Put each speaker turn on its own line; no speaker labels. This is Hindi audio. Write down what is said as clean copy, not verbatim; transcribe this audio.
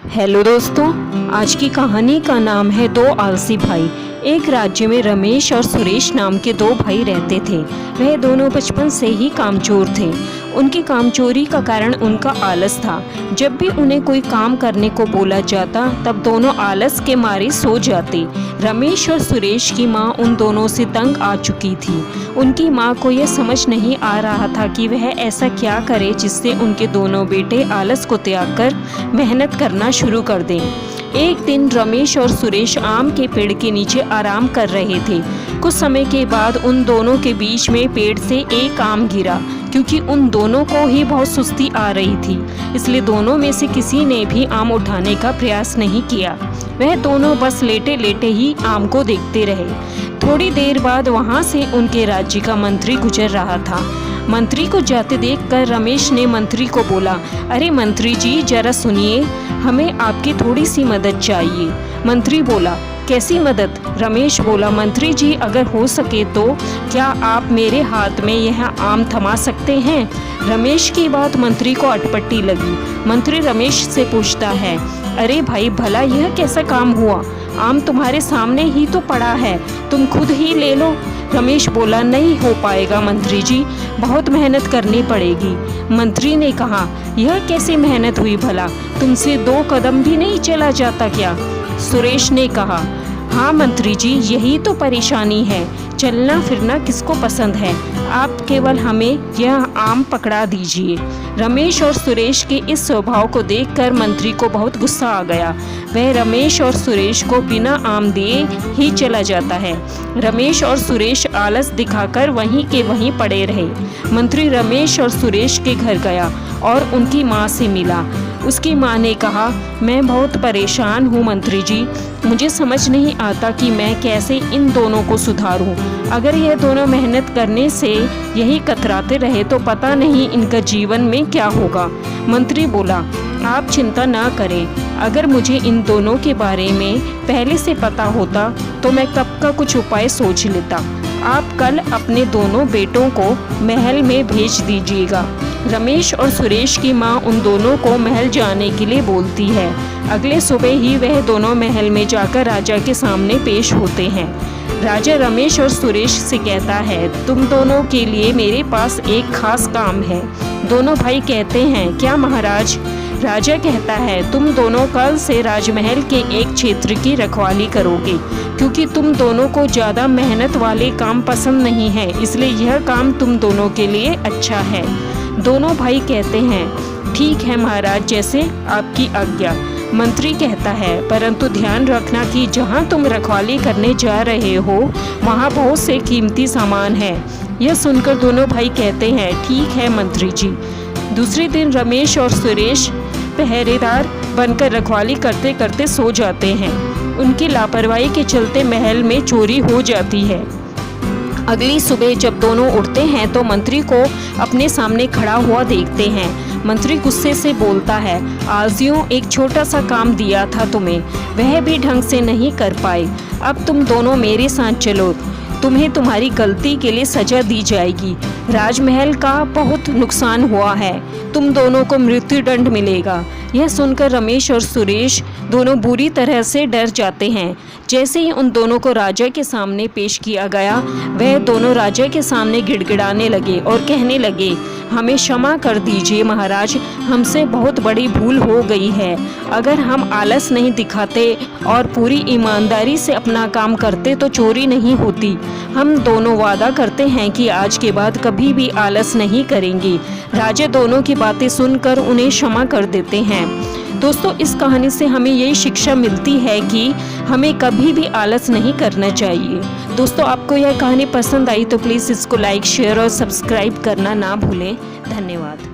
हेलो दोस्तों, आज की कहानी का नाम है दो आलसी भाई। एक राज्य में रमेश और सुरेश नाम के दो भाई रहते थे। वह दोनों बचपन से ही कामचोर थे। उनकी कामचोरी का कारण उनका आलस था। जब भी उन्हें कोई काम करने को बोला जाता तब दोनों आलस के मारे सो जाते। रमेश और सुरेश की माँ उन दोनों से तंग आ चुकी थी। उनकी माँ को यह समझ नहीं आ रहा था कि वह ऐसा क्या करे जिससे उनके दोनों बेटे आलस को त्याग कर मेहनत करना शुरू कर दें। एक दिन रमेश और सुरेश आम के पेड़ के नीचे आराम कर रहे थे। कुछ समय के बाद उन दोनों के बीच में पेड़ से एक आम गिरा। क्योंकि उन दोनों को ही बहुत सुस्ती आ रही थी, इसलिए दोनों में से किसी ने भी आम उठाने का प्रयास नहीं किया। वह दोनों बस लेटे लेटे ही आम को देखते रहे। थोड़ी देर बाद वहां से उनके राज्य का मंत्री गुजर रहा था। मंत्री को जाते देखकर रमेश ने मंत्री को बोला, अरे मंत्री जी, जरा सुनिए, हमें आपकी थोड़ी सी मदद चाहिए। मंत्री बोला, कैसी मदद? रमेश बोला, मंत्री जी, अगर हो सके तो क्या आप मेरे हाथ में यह आम थमा सकते हैं? रमेश की बात मंत्री को अटपटी लगी। मंत्री रमेश से पूछता है, अरे भाई, भला यह कैसा काम हुआ? आम तुम्हारे सामने ही तो पड़ा है, तुम खुद ही ले लो। रमेश बोला, नहीं हो पाएगा मंत्री जी, बहुत मेहनत करनी पड़ेगी। मंत्री ने कहा, यह कैसी मेहनत हुई भला? तुमसे 2 कदम भी नहीं चला जाता क्या? सुरेश ने कहा, हाँ मंत्री जी, यही तो परेशानी है, चलना फिरना किसको पसंद है? आप केवल हमें यह आम पकड़ा दीजिए। रमेश और सुरेश के इस स्वभाव को देखकर मंत्री को बहुत गुस्सा आ गया। वह रमेश और सुरेश को बिना आम दिए ही चला जाता है। रमेश और सुरेश आलस दिखाकर वहीं के वहीं पड़े रहे। मंत्री रमेश और सुरेश के घर गया और उनकी माँ से मिला। उसकी माँ ने कहा, मैं बहुत परेशान हूँ मंत्री जी, मुझे समझ नहीं आता कि मैं कैसे इन दोनों को सुधारूं। अगर ये दोनों मेहनत करने से यही कतराते रहे तो पता नहीं इनका जीवन में क्या होगा। मंत्री बोला, आप चिंता ना करें, अगर मुझे इन दोनों के बारे में पहले से पता होता तो मैं कब का कुछ उपाय सोच लेता। आप कल अपने दोनों बेटों को महल में भेज दीजिएगा। रमेश और सुरेश की माँ उन दोनों को महल जाने के लिए बोलती है। अगले सुबह ही वह दोनों महल में जाकर राजा के सामने पेश होते हैं। राजा रमेश और सुरेश से कहता है, तुम दोनों के लिए मेरे पास एक खास काम है। दोनों भाई कहते हैं, क्या महाराज? राजा कहता है, तुम दोनों कल से राजमहल के एक क्षेत्र की रखवाली करोगे, क्योंकि तुम दोनों को ज़्यादा मेहनत वाले काम पसंद नहीं है, इसलिए यह काम तुम दोनों के लिए अच्छा है। दोनों भाई कहते हैं, ठीक है महाराज, जैसे आपकी आज्ञा। मंत्री कहता है, परंतु ध्यान रखना कि जहाँ तुम रखवाली करने जा रहे हो वहाँ बहुत से कीमती सामान है। यह सुनकर दोनों भाई कहते हैं, ठीक है मंत्री जी। दूसरे दिन रमेश और सुरेश पहरेदार बनकर रखवाली करते करते सो जाते हैं। उनकी लापरवाही के चलते महल में चोरी हो जाती है। अगली सुबह जब दोनों उठते हैं तो मंत्री को अपने सामने खड़ा हुआ देखते हैं। मंत्री गुस्से से बोलता है, आजियों, एक छोटा सा काम दिया था तुम्हें, वह भी ढंग से नहीं कर पाए। अब तुम दोनों मेरे साथ चलो, तुम्हें तुम्हारी गलती के लिए सजा दी जाएगी। राजमहल का बहुत नुकसान हुआ है, तुम दोनों को मृत्युदंड मिलेगा। यह सुनकर रमेश और सुरेश दोनों बुरी तरह से डर जाते हैं। जैसे ही उन दोनों को राजा के सामने पेश किया गया, वह दोनों राजा के सामने गिड़गिड़ाने लगे और कहने लगे, हमें क्षमा कर दीजिए महाराज, हमसे बहुत बड़ी भूल हो गई है। अगर हम आलस नहीं दिखाते और पूरी ईमानदारी से अपना काम करते तो चोरी नहीं होती। हम दोनों वादा करते हैं कि आज के बाद कभी भी आलस नहीं करेंगे। राजा दोनों की बातें सुनकर उन्हें क्षमा कर देते हैं। दोस्तों, इस कहानी से हमें यही शिक्षा मिलती है कि हमें कभी भी आलस नहीं करना चाहिए। दोस्तों, आपको यह कहानी पसंद आई तो प्लीज़ इसको लाइक, शेयर और सब्सक्राइब करना ना भूलें। धन्यवाद।